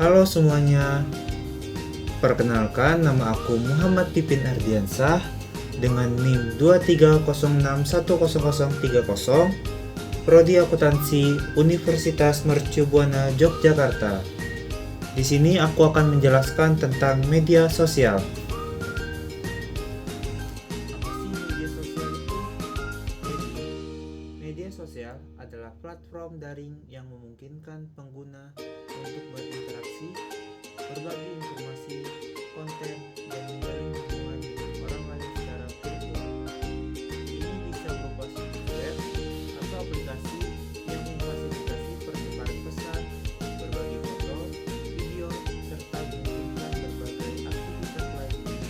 Halo semuanya, perkenalkan nama aku Muhammad Pipin Ardiansah dengan NIM 2306100030, Prodi Akuntansi Universitas Mercu Buana Yogyakarta. Di sini aku akan menjelaskan tentang media sosial. Media sosial adalah platform daring yang memungkinkan pengguna untuk berinteraksi, berbagi informasi, konten, dan menjalin hubungan dengan orang lain secara virtual. Ini bisa berupa situs web atau aplikasi yang memfasilitasi pertukaran pesan, berbagi foto, video, serta memungkinkan berbagai aktivitas lainnya,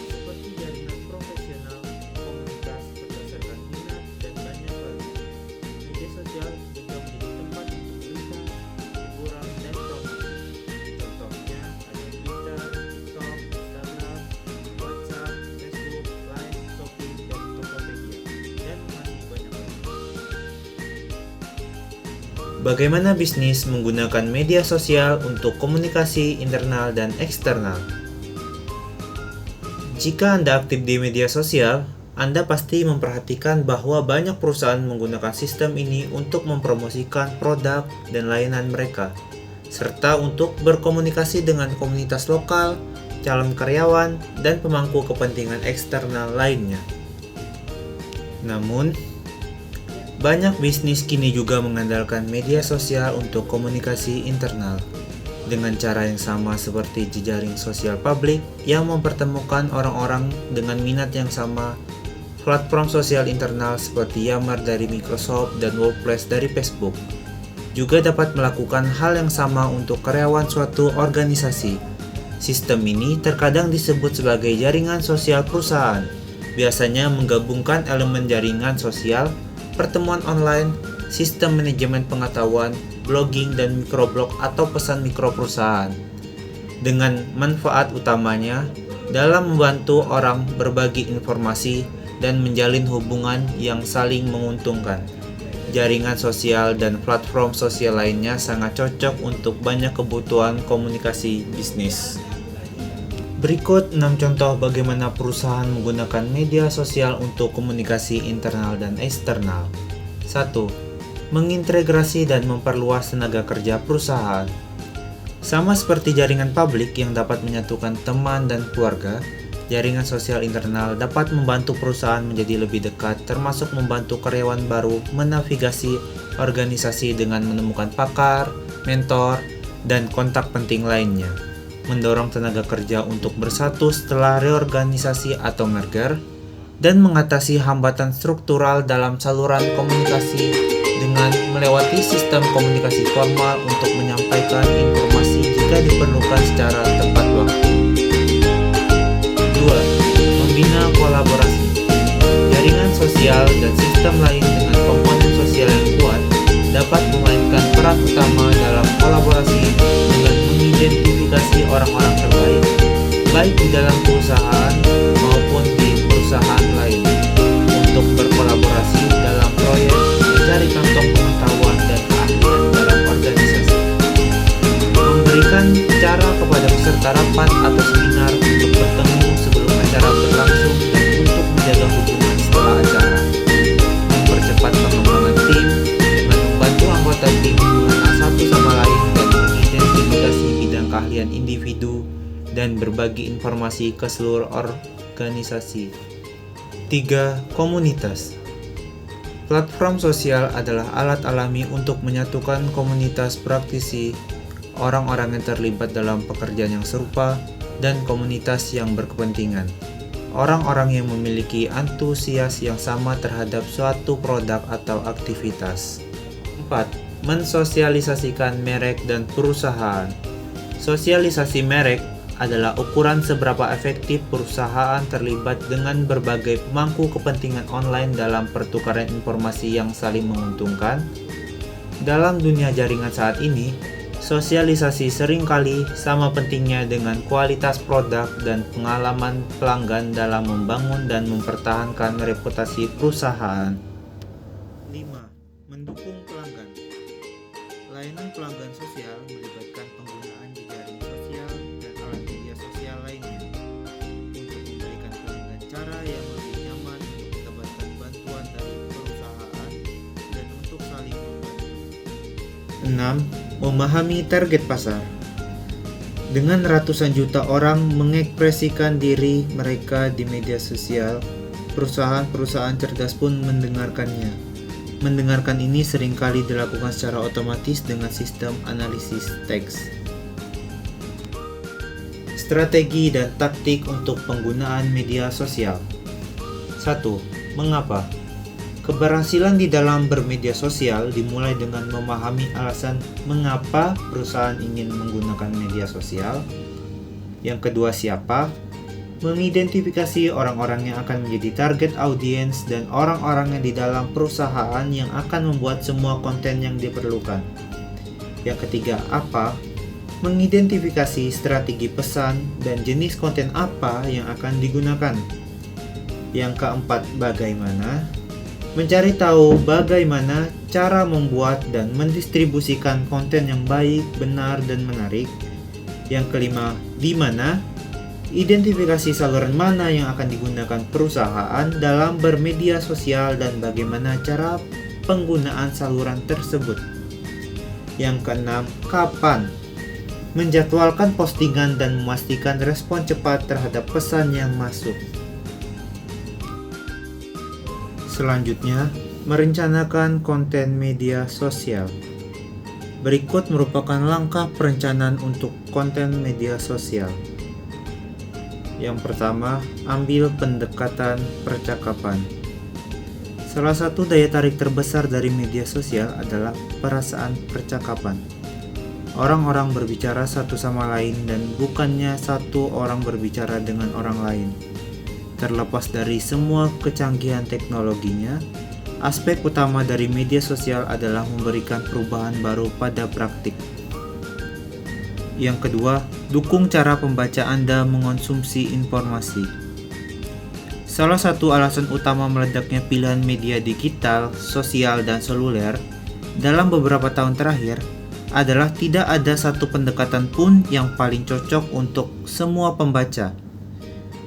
seperti jaringan profesional, komunitas berdasarkan minat, dan banyak lagi. Media sosial juga menjadi tempat untuk berita, hiburan, dan promosi. Contohnya ada Twitter, TikTok, Instagram, WhatsApp, Facebook, Line, Shopee, dan Tokopedia, dan masih banyak lagi. Bagaimana bisnis menggunakan media sosial untuk komunikasi internal dan eksternal? Jika Anda aktif di media sosial, Anda pasti memperhatikan bahwa banyak perusahaan menggunakan sistem ini untuk mempromosikan produk dan layanan mereka, serta untuk berkomunikasi dengan komunitas lokal, calon karyawan, dan pemangku kepentingan eksternal lainnya. Namun, banyak bisnis kini juga mengandalkan media sosial untuk komunikasi internal, dengan cara yang sama seperti jejaring sosial publik yang mempertemukan orang-orang dengan minat yang sama. Platform sosial internal seperti Yammer dari Microsoft dan Workplace dari Facebook juga dapat melakukan hal yang sama untuk karyawan suatu organisasi. Sistem ini terkadang disebut sebagai jaringan sosial perusahaan, biasanya menggabungkan elemen jaringan sosial, pertemuan online, sistem manajemen pengetahuan, blogging, dan mikroblog atau pesan mikro perusahaan. Dengan manfaat utamanya dalam membantu orang berbagi informasi dan menjalin hubungan yang saling menguntungkan. Jaringan sosial dan platform sosial lainnya sangat cocok untuk banyak kebutuhan komunikasi bisnis. Berikut 6 contoh bagaimana perusahaan menggunakan media sosial untuk komunikasi internal dan eksternal. 1. Mengintegrasi dan memperluas tenaga kerja perusahaan. Sama seperti jaringan publik yang dapat menyatukan teman dan keluarga, jaringan sosial internal dapat membantu perusahaan menjadi lebih dekat, termasuk membantu karyawan baru menavigasi organisasi dengan menemukan pakar, mentor, dan kontak penting lainnya, mendorong tenaga kerja untuk bersatu setelah reorganisasi atau merger, dan mengatasi hambatan struktural dalam saluran komunikasi dengan melewati sistem komunikasi formal untuk menyampaikan informasi jika diperlukan secara tepat waktu. 2. Membina kolaborasi. Jaringan sosial dan sistem lain dengan komponen sosial yang kuat dapat memainkan peran utama dalam kolaborasi dengan mengidentifikasi orang-orang terbaik, baik di dalam perusahaan maupun di perusahaan lain, untuk berkolaborasi dalam proyek, mencari kantong pengetahuan dan keahlian dalam organisasi. Memberikan cara kepada peserta rapat atau seminar untuk bertemu sebelum acara berlangsung dan untuk menjaga hubungan setelah acara. Mempercepat pengembangan tim dengan membantu anggota tim mengenal satu sama lain dan mengidentifikasi bidang keahlian individu dan berbagi informasi ke seluruh organisasi. 3. Komunitas. Platform sosial adalah alat alami untuk menyatukan komunitas praktisi, orang-orang yang terlibat dalam pekerjaan yang serupa, dan komunitas yang berkepentingan. Orang-orang yang memiliki antusias yang sama terhadap suatu produk atau aktivitas. 4. Mensosialisasikan merek dan perusahaan. Sosialisasi merek adalah ukuran seberapa efektif perusahaan terlibat dengan berbagai pemangku kepentingan online dalam pertukaran informasi yang saling menguntungkan. Dalam dunia jaringan saat ini, sosialisasi seringkali sama pentingnya dengan kualitas produk dan pengalaman pelanggan dalam membangun dan mempertahankan reputasi perusahaan. 5. Mendukung pelanggan. Layanan pelanggan sosial melibatkan penggunaan jejaring 6. Memahami target pasar. Dengan ratusan juta orang mengekspresikan diri mereka di media sosial, perusahaan-perusahaan cerdas pun mendengarkannya. Mendengarkan ini seringkali dilakukan secara otomatis dengan sistem analisis teks. Strategi dan taktik untuk penggunaan media sosial. 1. Mengapa? Keberhasilan di dalam bermedia sosial dimulai dengan memahami alasan mengapa perusahaan ingin menggunakan media sosial. Yang kedua, siapa? Mengidentifikasi orang-orang yang akan menjadi target audiens dan orang-orang yang di dalam perusahaan yang akan membuat semua konten yang diperlukan. Yang ketiga, apa? Mengidentifikasi strategi pesan dan jenis konten apa yang akan digunakan. Yang keempat, bagaimana? Mencari tahu bagaimana cara membuat dan mendistribusikan konten yang baik, benar, dan menarik. Yang kelima, di mana? Identifikasi saluran mana yang akan digunakan perusahaan dalam bermedia sosial dan bagaimana cara penggunaan saluran tersebut. Yang keenam, kapan? Menjadwalkan postingan dan memastikan respon cepat terhadap pesan yang masuk. Selanjutnya, merencanakan konten media sosial. Berikut merupakan langkah perencanaan untuk konten media sosial. Yang pertama, ambil pendekatan percakapan. Salah satu daya tarik terbesar dari media sosial adalah perasaan percakapan. Orang-orang berbicara satu sama lain dan bukannya satu orang berbicara dengan orang lain. Terlepas dari semua kecanggihan teknologinya, aspek utama dari media sosial adalah memberikan perubahan baru pada praktik. Yang kedua, dukung cara pembaca Anda mengonsumsi informasi. Salah satu alasan utama meledaknya pilihan media digital, sosial, dan seluler dalam beberapa tahun terakhir adalah tidak ada satu pendekatan pun yang paling cocok untuk semua pembaca.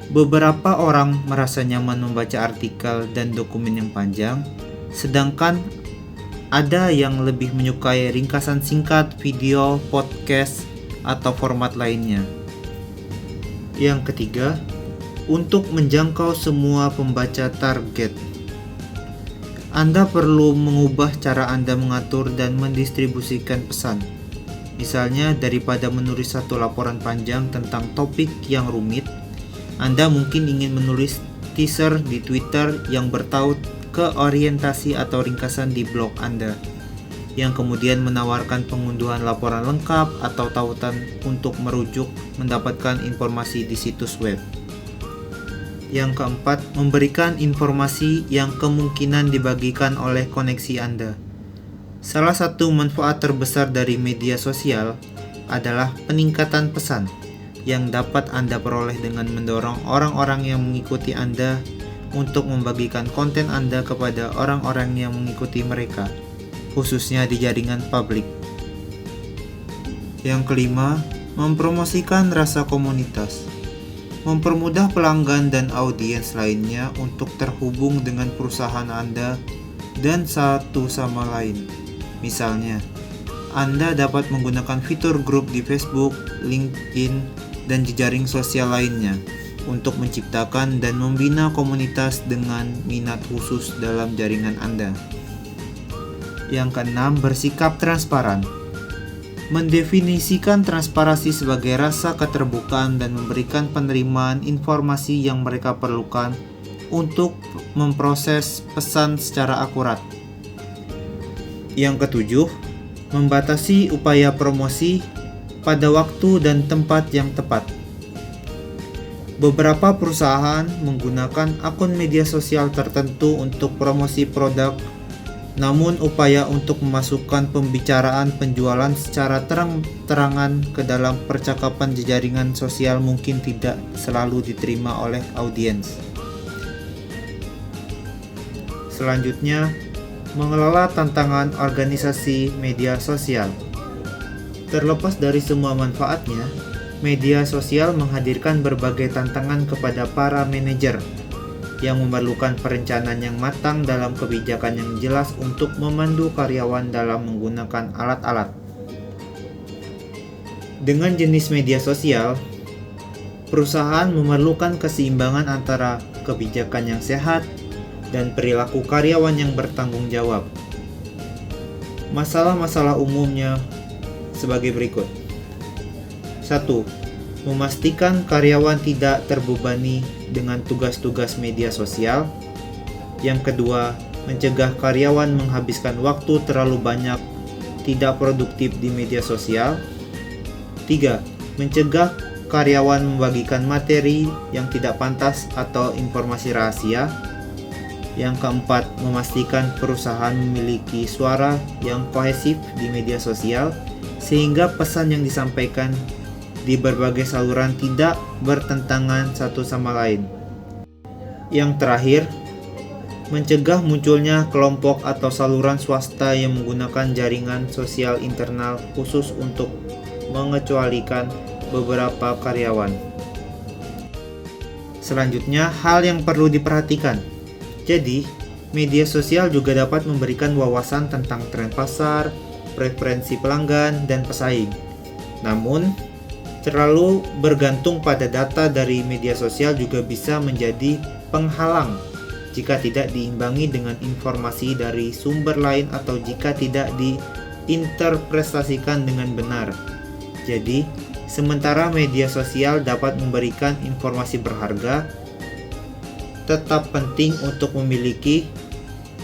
Beberapa orang merasa nyaman membaca artikel dan dokumen yang panjang, sedangkan ada yang lebih menyukai ringkasan singkat, video, podcast, atau format lainnya. Yang ketiga, untuk menjangkau semua pembaca target. Anda perlu mengubah cara Anda mengatur dan mendistribusikan pesan. Misalnya, daripada menulis satu laporan panjang tentang topik yang rumit, Anda mungkin ingin menulis teaser di Twitter yang bertaut ke orientasi atau ringkasan di blog Anda, yang kemudian menawarkan pengunduhan laporan lengkap atau tautan untuk merujuk mendapatkan informasi di situs web. Yang keempat, memberikan informasi yang kemungkinan dibagikan oleh koneksi Anda. Salah satu manfaat terbesar dari media sosial adalah peningkatan pesan yang dapat Anda peroleh dengan mendorong orang-orang yang mengikuti Anda untuk membagikan konten Anda kepada orang-orang yang mengikuti mereka, khususnya di jaringan publik. Yang kelima, mempromosikan rasa komunitas. Mempermudah pelanggan dan audiens lainnya untuk terhubung dengan perusahaan Anda dan satu sama lain. Misalnya, Anda dapat menggunakan fitur grup di Facebook, LinkedIn, dan jejaring sosial lainnya untuk menciptakan dan membina komunitas dengan minat khusus dalam jaringan Anda. Yang keenam, bersikap transparan. Mendefinisikan transparansi sebagai rasa keterbukaan dan memberikan penerimaan informasi yang mereka perlukan untuk memproses pesan secara akurat. Yang ketujuh, membatasi upaya promosi pada waktu dan tempat yang tepat. Beberapa perusahaan menggunakan akun media sosial tertentu untuk promosi produk, namun upaya untuk memasukkan pembicaraan penjualan secara terang-terangan ke dalam percakapan jejaring sosial mungkin tidak selalu diterima oleh audiens. Selanjutnya, mengelola tantangan organisasi media sosial. Terlepas dari semua manfaatnya, media sosial menghadirkan berbagai tantangan kepada para manajer. yang memerlukan perencanaan yang matang dalam kebijakan yang jelas untuk memandu karyawan dalam menggunakan alat-alat. Dengan jenis media sosial, perusahaan memerlukan keseimbangan antara kebijakan yang sehat dan perilaku karyawan yang bertanggung jawab. Masalah-masalah umumnya sebagai berikut. 1. Memastikan karyawan tidak terbebani dengan tugas-tugas media sosial. Yang kedua, mencegah karyawan menghabiskan waktu terlalu banyak tidak produktif di media sosial. 3. Mencegah karyawan membagikan materi yang tidak pantas atau informasi rahasia. Yang keempat, memastikan perusahaan memiliki suara yang kohesif di media sosial sehingga pesan yang disampaikan di berbagai saluran tidak bertentangan satu sama lain. Yang terakhir, mencegah munculnya kelompok atau saluran swasta yang menggunakan jaringan sosial internal khusus untuk mengecualikan beberapa karyawan. Selanjutnya, hal yang perlu diperhatikan. Jadi, media sosial juga dapat memberikan wawasan tentang tren pasar, preferensi pelanggan, dan pesaing. Namun, terlalu bergantung pada data dari media sosial juga bisa menjadi penghalang jika tidak diimbangi dengan informasi dari sumber lain atau jika tidak diinterpretasikan dengan benar. Jadi, sementara media sosial dapat memberikan informasi berharga, tetap penting untuk memiliki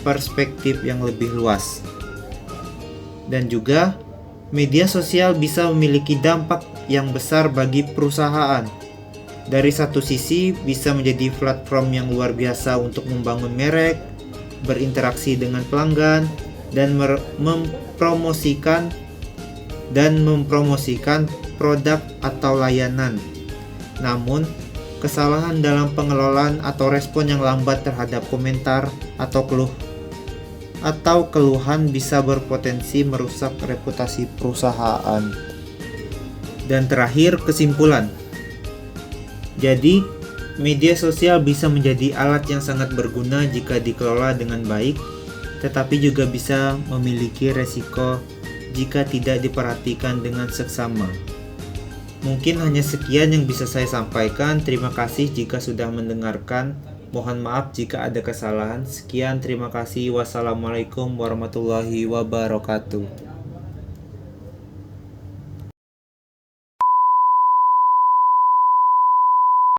perspektif yang lebih luas. Dan juga, media sosial bisa memiliki dampak yang besar bagi perusahaan. Dari satu sisi, bisa menjadi platform yang luar biasa untuk membangun merek, berinteraksi dengan pelanggan, dan mempromosikan produk atau layanan. Namun, kesalahan dalam pengelolaan atau respon yang lambat terhadap komentar atau keluhan bisa berpotensi merusak reputasi perusahaan. Dan terakhir, kesimpulan. Jadi, media sosial bisa menjadi alat yang sangat berguna jika dikelola dengan baik, tetapi juga bisa memiliki resiko jika tidak diperhatikan dengan seksama. Mungkin hanya sekian yang bisa saya sampaikan. Terima kasih jika sudah mendengarkan. Mohon maaf jika ada kesalahan. Sekian, terima kasih. Wassalamualaikum warahmatullahi wabarakatuh.